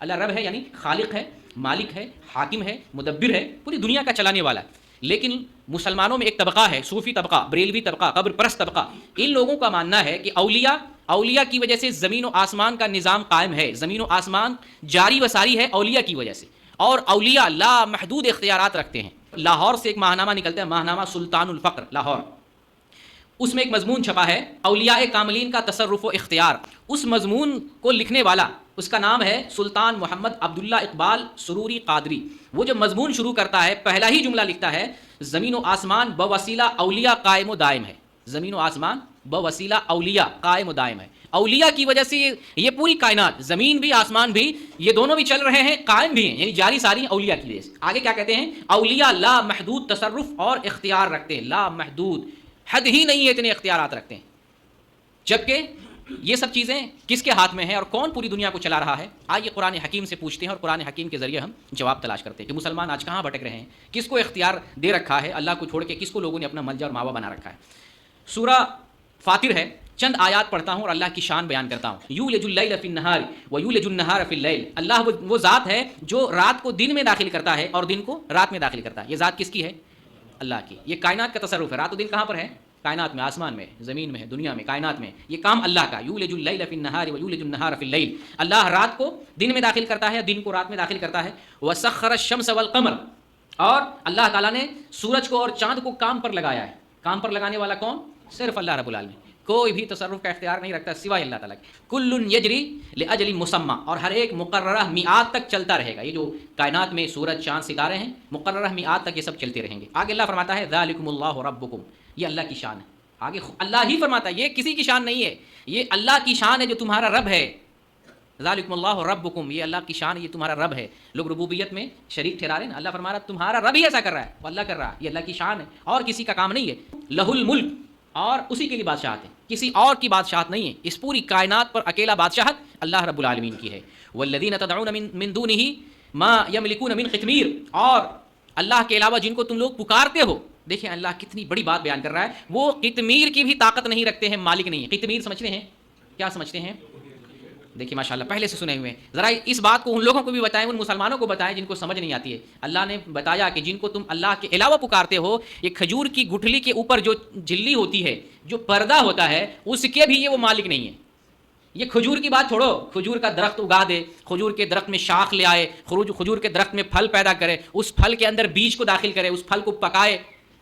اللہ رب ہے یعنی خالق ہے، مالک ہے، حاکم ہے، مدبر ہے، پوری دنیا کا چلانے والا ہے. لیکن مسلمانوں میں ایک طبقہ ہے، صوفی طبقہ، بریلوی طبقہ، قبر پرست طبقہ. ان لوگوں کا ماننا ہے کہ اولیاء کی وجہ سے زمین و آسمان کا نظام قائم ہے، زمین و آسمان جاری و ساری ہے اولیاء کی وجہ سے، اور اولیاء لا محدود اختیارات رکھتے ہیں. لاہور سے ایک ماہنامہ نکلتا ہے، ماہنامہ سلطان الفقر لاہور، اس میں ایک مضمون چھپا ہے اولیاء کاملین کا تصرف و اختیار. اس مضمون کو لکھنے والا اس کا نام ہے سلطان محمد عبداللہ اقبال سروری قادری. وہ جو مضمون شروع کرتا ہے پہلا ہی جملہ لکھتا ہے زمین و آسمان بوسیلہ اولیاء قائم و دائم ہے. زمین و آسمان بوسیلہ اولیاء قائم و دائم ہے. اولیاء کی وجہ سے یہ پوری کائنات، زمین بھی آسمان بھی، یہ دونوں بھی چل رہے ہیں، قائم بھی ہیں، یعنی جاری ساری اولیاء کی وجہ سے. آگے کیا کہتے ہیں؟ اولیاء لا محدود تصرف اور اختیار رکھتے ہیں، لا محدود، حد ہی نہیں ہے اتنے اختیارات رکھتے ہیں. جبکہ یہ سب چیزیں کس کے ہاتھ میں ہیں اور کون پوری دنیا کو چلا رہا ہے؟ آئیے قرآن حکیم سے پوچھتے ہیں اور قرآن حکیم کے ذریعے ہم جواب تلاش کرتے ہیں کہ مسلمان آج کہاں بھٹک رہے ہیں، کس کو اختیار دے رکھا ہے اللہ کو چھوڑ کے، کس کو لوگوں نے اپنا ملجا اور ماوا بنا رکھا ہے. سورہ فاطر ہے، چند آیات پڑھتا ہوں اور اللہ کی شان بیان کرتا ہوں. یولج اللیل فی النہار ویولج النہار فی اللیل. اللہ وہ ذات ہے جو رات کو دن میں داخل کرتا ہے اور دن کو رات میں داخل کرتا ہے. یہ ذات کس کی ہے؟ اللہ کی. یہ کائنات کا تصرف ہے. رات و دن کہاں پر ہے؟ کائنات میں، آسمان میں، زمین میں ہے، دنیا میں، کائنات میں. یہ کام اللہ کا. یولج اللیل فی النہار ویولج النہار فی اللیل. اللہ رات کو دن میں داخل کرتا ہے، دن کو رات میں داخل کرتا ہے. وسخر الشمس والقمر. اور اللہ تعالیٰ نے سورج کو اور چاند کو کام پر لگایا ہے. کام پر لگانے والا کون؟ صرف اللہ رب العالمین. کوئی بھی تصرف کا اختیار نہیں رکھتا سوائے اللہ تعالیٰ کے. کل یجری لاجل مسمى. اور ہر ایک مقررہ میعاد تک چلتا رہے گا. یہ جو کائنات میں سورج چاند ستارے ہیں مقررہ میعاد تک یہ سب چلتے رہیں گے. آگے اللہ فرماتا ہے ذالکم اللہ ربکم. یہ اللہ کی شان ہے. آگے اللہ ہی فرماتا ہے، یہ کسی کی شان نہیں ہے، یہ اللہ کی شان ہے جو تمہارا رب ہے. ذالکم اللہ ربکم، یہ اللہ کی شان ہے، یہ تمہارا رب ہے. لوگ ربوبیت میں شریک ٹھہرا رہے ہیں. اللہ فرما رہا تمہارا رب ہی ایسا کر رہا ہے، وہ اللہ کر رہا ہے. یہ اللہ کی شان ہے اور کسی کا کام نہیں ہے. لہ الملک، اور اسی کے لیے بادشاہت ہے، کسی اور کی بادشاہت نہیں ہے. اس پوری کائنات پر اکیلا بادشاہت اللہ رب العالمین کی ہے. والذین تدعون من دونہ ما یملکون من قطمیر. اور اللہ کے علاوہ جن کو تم لوگ پکارتے ہو، دیکھیں اللہ کتنی بڑی بات بیان کر رہا ہے، وہ قطمیر کی بھی طاقت نہیں رکھتے ہیں، مالک نہیں ہے. قطمیر سمجھتے ہیں کیا سمجھتے ہیں؟ دیکھیے ماشاءاللہ پہلے سے سنے ہوئے ہیں. ذرا اس بات کو ان لوگوں کو بھی بتائیں، ان مسلمانوں کو بتائیں جن کو سمجھ نہیں آتی ہے. اللہ نے بتایا کہ جن کو تم اللہ کے علاوہ پکارتے ہو، یہ کھجور کی گٹھلی کے اوپر جو جھلی ہوتی ہے، جو پردہ ہوتا ہے، اس کے بھی یہ وہ مالک نہیں ہے. یہ کھجور کی بات چھوڑو، کھجور کا درخت اگا دے، کھجور کے درخت میں شاخ لے آئے، کھجور کے درخت میں پھل پیدا کرے، اس پھل کے اندر بیج کو داخل کرے، اس پھل کو پکائے،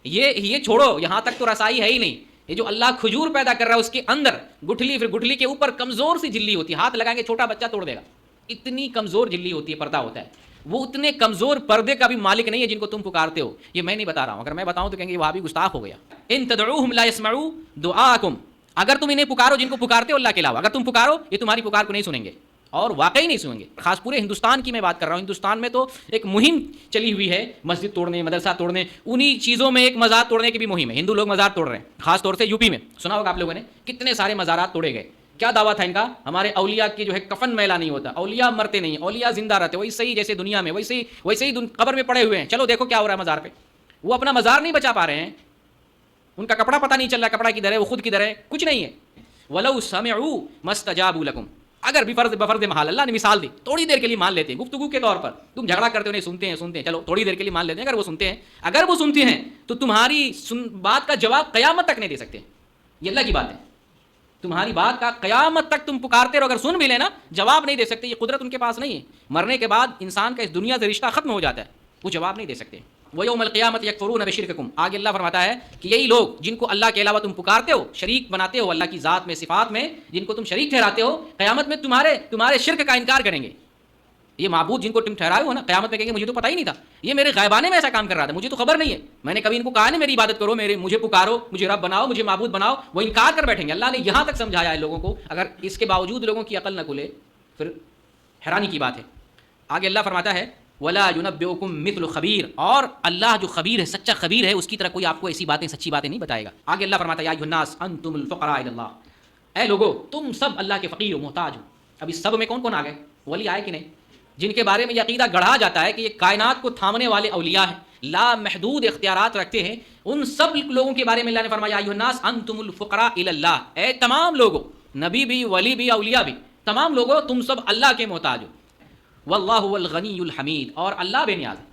یہ چھوڑو، یہاں تک تو رسائی ہے ہی نہیں. یہ جو اللہ کھجور پیدا کر رہا ہے اس کے اندر گٹھلی، پھر گٹھلی کے اوپر کمزور سی جھلی ہوتی ہے، ہاتھ لگائیں گے چھوٹا بچہ توڑ دے گا، اتنی کمزور جھلی ہوتی ہے، پردہ ہوتا ہے. وہ اتنے کمزور پردے کا بھی مالک نہیں ہے جن کو تم پکارتے ہو. یہ میں نہیں بتا رہا ہوں، اگر میں بتاؤں تو کہیں گے وہاں بھی گستاخ ہو گیا. ان تدعوہم لا يسمعوا دعاءکم. اگر تم انہیں پکارو جن کو پکارتے ہو اللہ کے علاوہ، اگر تم پکارو یہ تمہاری پکار کو نہیں سنیں گے، اور واقعی نہیں سنیں گے. خاص پورے ہندوستان کی میں بات کر رہا ہوں. ہندوستان میں تو ایک مہم چلی ہوئی ہے، مسجد توڑنے، مدرسہ توڑنے، انہی چیزوں میں ایک مزار توڑنے کی بھی مہم ہے. ہندو لوگ مزار توڑ رہے ہیں، خاص طور سے یو پی میں سنا ہوگا آپ لوگوں نے، کتنے سارے مزارات توڑے گئے. کیا دعویٰ تھا ان کا؟ ہمارے اولیاء کی جو ہے کفن میلا نہیں ہوتا، اولیاء مرتے نہیں، اولیاء زندہ رہتے، وہی صحیح جیسے دنیا میں، ویسے ہی قبر میں پڑے ہوئے ہیں. چلو دیکھو کیا ہو رہا ہے مزار پہ. وہ اپنا مزار نہیں بچا پا رہے ہیں، ان کا کپڑا پتہ نہیں چل رہا کپڑا کدھر ہے، وہ خود کدھر ہے، کچھ نہیں ہے. وَلَوْ سَمِعُوا مَا اسْتَجَابُوا لَكُمْ. اگر بھی بفرض محال اللہ نے مثال دی، تھوڑی دیر کے لیے مان لیتے ہیں گفتگو کے طور پر، تم جھگڑا کرتے ہو نہیں، سنتے ہیں، چلو تھوڑی دیر کے لیے مان لیتے ہیں. اگر وہ سنتے ہیں تو تمہاری بات کا جواب قیامت تک نہیں دے سکتے. یہ اللہ کی بات ہے، تمہاری بات کا قیامت تک تم پکارتے رہو، اگر سن بھی لینا جواب نہیں دے سکتے. یہ قدرت ان کے پاس نہیں ہے. مرنے کے بعد انسان کا اس دنیا سے رشتہ ختم ہو جاتا ہے، وہ جواب نہیں دے سکتے. وَيَوْمَ الْقِيَامَةِ يَكْفُرُونَ بِشِرْكِكُمْ. آگے اللہ فرماتا ہے کہ یہی لوگ جن کو اللہ کے علاوہ تم پکارتے ہو، شریک بناتے ہو اللہ کی ذات میں، صفات میں، جن کو تم شریک ٹھہراتے ہو، قیامت میں تمہارے شرک کا انکار کریں گے. یہ معبود جن کو تم ٹھہرائے ہو نا، قیامت میں کہیں گے مجھے تو پتہ ہی نہیں تھا، یہ میرے غیبانے میں ایسا کام کر رہا تھا، مجھے تو خبر نہیں ہے، میں نے کبھی ان کو کہا نہیں میری عبادت کرو، مجھے پکارو، مجھے رب بناؤ، مجھے معبود بناؤ. وہ انکار کر بیٹھیں گے. اللہ نے یہاں تک سمجھایا ہے لوگوں کو، اگر اس کے باوجود لوگوں کی عقل نہ کھلے پھر حیرانی کی بات ہے. آگے اللہ فرماتا ہے وَلَا يُنَبِّئُكُم مِّثْلُ خَبِيرٍ. اور اللہ جو خبیر ہے، سچا خبیر ہے، اس کی طرح کوئی آپ کو ایسی باتیں، سچی باتیں نہیں بتائے گا. آگے اللہ فرماتا ہے یا ایھا الناس انتم الفقراء الی اللہ. اے لوگو تم سب اللہ کے فقیر ہو، محتاج ہو. اب اس سب میں کون کون آ گئے؟ ولی آئے کہ نہیں؟ جن کے بارے میں یہ عقیدہ گڑھا جاتا ہے کہ یہ کائنات کو تھامنے والے اولیاء ہیں، لا محدود اختیارات رکھتے ہیں، ان سب لوگوں کے بارے میں اللہ نے فرمایا یا ایھا الناس انتم الفقراء الی اللہ. اے تمام لوگوں، نبی بھی، ولی بھی، اولیاء بھی، تمام لوگوں تم سب اللہ کے محتاج ہو. واللہ هو الغنی الحمید، اور اللہ بے نیاز ہے،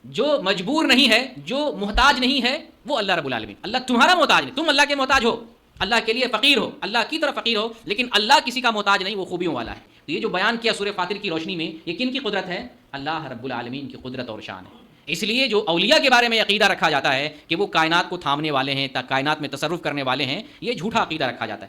جو مجبور نہیں ہے، جو محتاج نہیں ہے، وہ اللہ رب العالمین۔ اللہ تمہارا محتاج نہیں، تم اللہ کے محتاج ہو، اللہ کے لیے فقیر ہو، اللہ کی طرف فقیر ہو، لیکن اللہ کسی کا محتاج نہیں، وہ خوبیوں والا ہے۔ تو یہ جو بیان کیا سورہ فاطر کی روشنی میں، یہ کن کی قدرت ہے؟ اللہ رب العالمین کی قدرت اور شان ہے۔ اس لیے جو اولیاء کے بارے میں عقیدہ رکھا جاتا ہے کہ وہ کائنات کو تھامنے والے ہیں، کائنات میں تصرف کرنے والے ہیں، یہ جھوٹا عقیدہ رکھا جاتا ہے۔